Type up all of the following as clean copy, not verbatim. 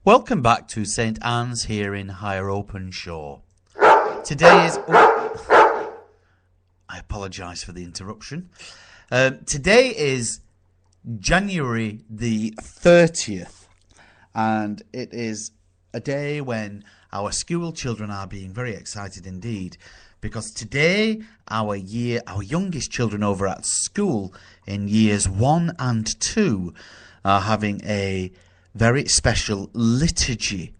Welcome back to St Anne's here in Higher Openshaw. Today is... I apologise for the interruption. Today is January the 30th, and it is a day when our school children are being very excited indeed, because today our youngest children over at school in years 1 and 2 are having a very special liturgy.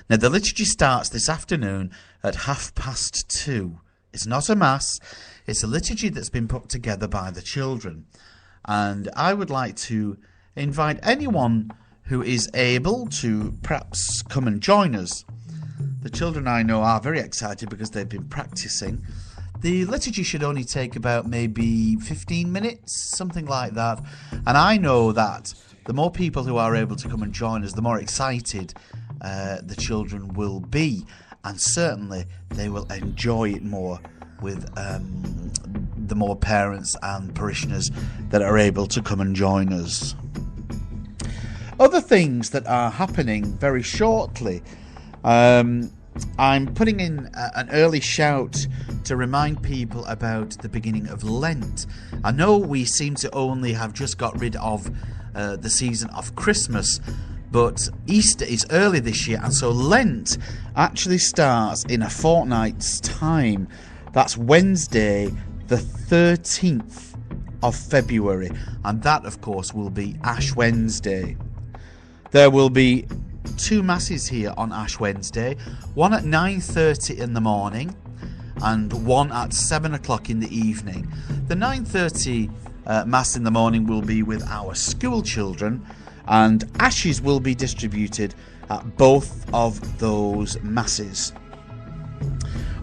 Now, the liturgy starts this afternoon at 2:30. It's not a mass, it's a liturgy that's been put together by the children. And I would like to invite anyone who is able to perhaps come and join us. The children, I know, are very excited because they've been practicing. The liturgy should only take about maybe 15 minutes, something like that. And I know that the more people who are able to come and join us, the more excited the children will be. And certainly they will enjoy it more with the more parents and parishioners that are able to come and join us. Other things that are happening very shortly. I'm putting in an early shout to remind people about the beginning of Lent. I know we seem to only have just got rid of the season of Christmas, but Easter is early this year, and so Lent actually starts in a fortnight's time. That's Wednesday the 13th of February, and that of course will be Ash Wednesday. There will be 2 masses here on Ash Wednesday, one at 9:30 in the morning and one at 7 o'clock in the evening. The 9:30 mass in the morning will be with our school children, and ashes will be distributed at both of those masses.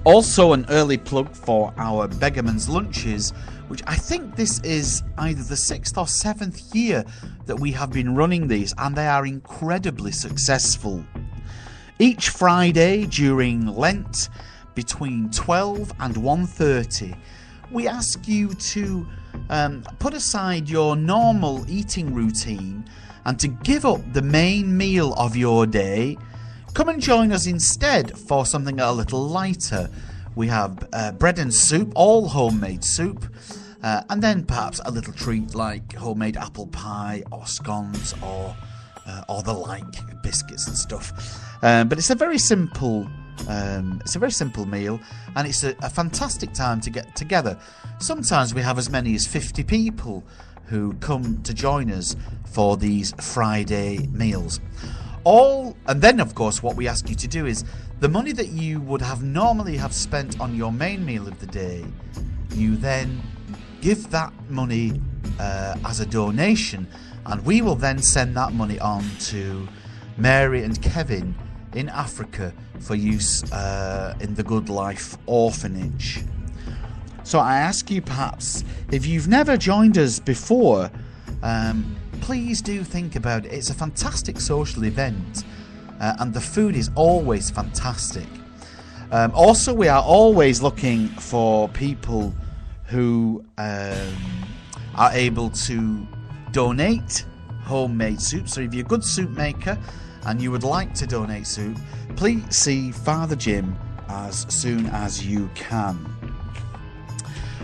Also, an early plug for our Beggarman's Lunches, which I think this is either the 6th or 7th year that we have been running these, and they are incredibly successful. Each Friday during Lent, between 12 and 1:30, we ask you to put aside your normal eating routine and to give up the main meal of your day. Come and join us instead for something a little lighter. We have bread and soup, all homemade soup, and then perhaps a little treat like homemade apple pie or scones or the like, biscuits and stuff. But it's a very simple meal, and it's a fantastic time to get together. Sometimes we have as many as 50 people who come to join us for these Friday meals. And then, of course, what we ask you to do is the money that you would have normally have spent on your main meal of the day, you then give that money as a donation, and we will then send that money on to Mary and Kevin in Africa for use in the Good Life orphanage. So I ask you, perhaps, if you've never joined us before, please do think about it. It's a fantastic social event, and the food is always fantastic. Also, we are always looking for people who are able to donate homemade soup. So if you're a good soup maker and you would like to donate soup, please see Father Jim as soon as you can.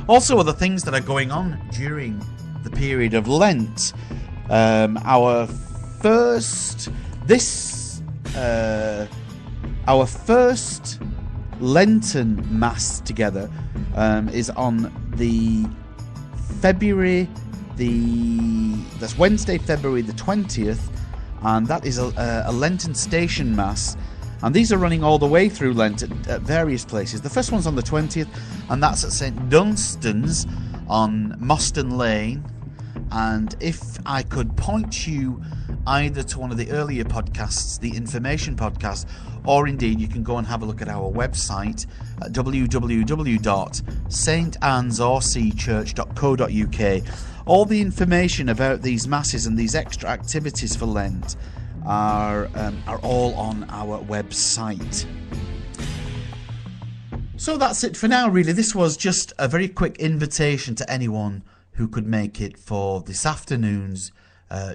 Also, other things that are going on during the period of Lent. Our first Lenten Mass together is on the that's Wednesday, February the 20th, and that is a Lenten Station Mass. And these are running all the way through Lent at various places. The first one's on the 20th, and that's at St Dunstan's on Moston Lane. And if I could point you either to one of the earlier podcasts, the information podcast, or indeed you can go and have a look at our website at www.stannesorcchurch.co.uk. All the information about these masses and these extra activities for Lent are all on our website. So that's it for now, really. This was just a very quick invitation to anyone who could make it for this afternoon's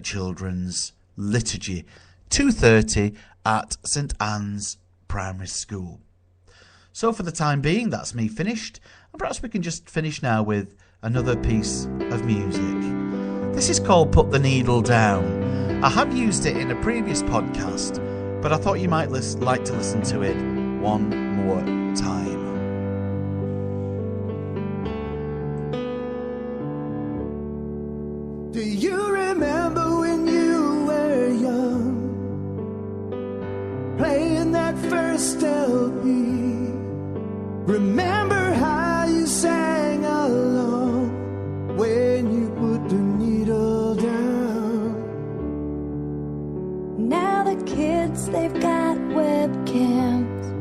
children's liturgy 2:30 at St Anne's Primary School. So for the time being, that's me finished, and perhaps we can just finish now with another piece of music. This is called Put the Needle Down. I have used it in a previous podcast, but I thought you might like to listen to it one more time. Do you remember when you were young, playing that first LP? Remember how you sang along when you put the needle down? Now the kids, they've got webcams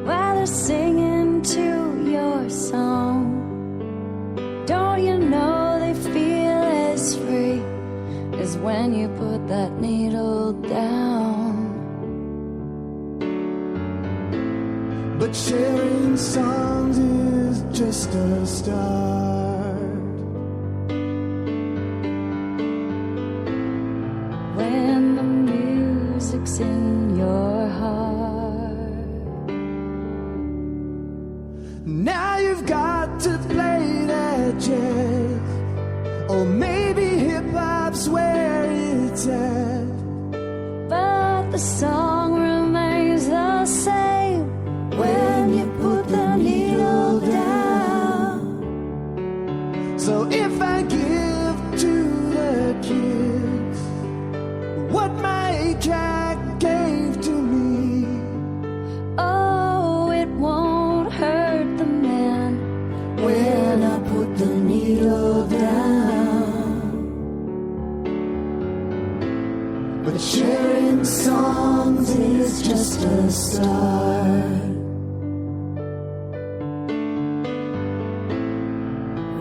while they're singing to your song. Don't you know they feel as free as when you put that needle down? But sharing songs is just a start. When the music's in your heart. Now you've got to play that jazz, or maybe hip-hop's where it's at. But the song remains the same when you put the needle down. So if I give to the kids what my 8-track gave to me, Oh, it won't hurt the man when I put the needle down. But sharing songs is just a start.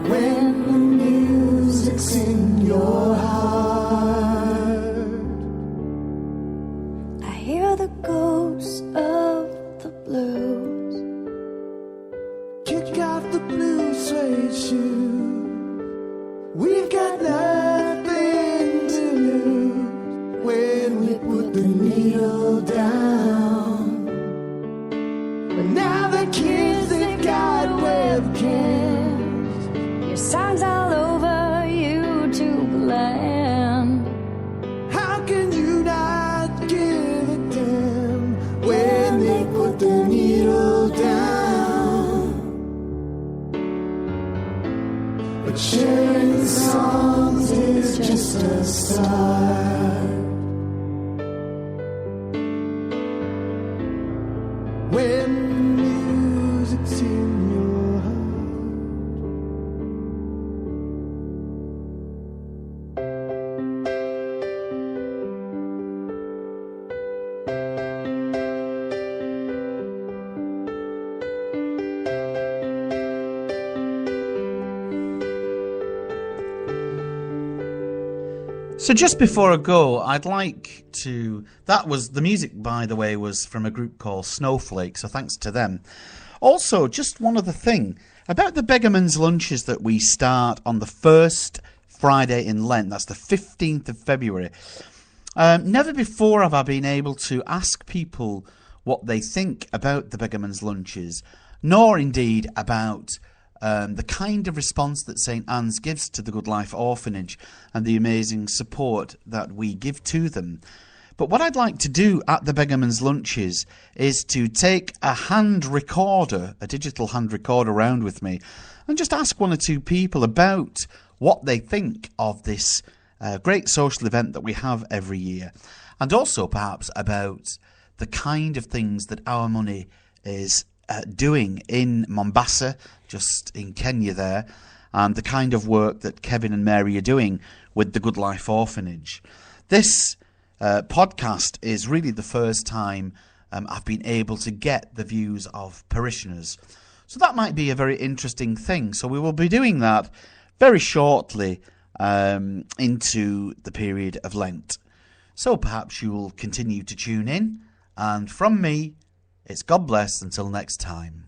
When the music's in your heart, I hear the ghosts of the blues. kick off the blue suede shoes. We've got nothing to lose when we put the needle down. But now the kids, they've got webcams. Your song's all over YouTube land. How can you not give a damn when they put the needle down? But sharing songs is just a start. When the music's in your heart. So just before I go, I'd like to... That was... The music, by the way, was from a group called Snowflake, so thanks to them. Also, just one other thing. About the Beggarman's Lunches that we start on the first Friday in Lent. That's the 15th of February. Never before have I been able to ask people what they think about the Beggarman's Lunches, nor indeed about... the kind of response that St Anne's gives to the Good Life Orphanage and the amazing support that we give to them. But what I'd like to do at the Beggarman's Lunches is to take a hand recorder, a digital hand recorder around with me, and just ask one or two people about what they think of this great social event that we have every year, and also perhaps about the kind of things that our money is doing in Mombasa, just in Kenya there, and the kind of work that Kevin and Mary are doing with the Good Life Orphanage. This podcast is really the first time I've been able to get the views of parishioners. So that might be a very interesting thing. So we will be doing that very shortly into the period of Lent. So perhaps you will continue to tune in. And from me, it's God bless until next time.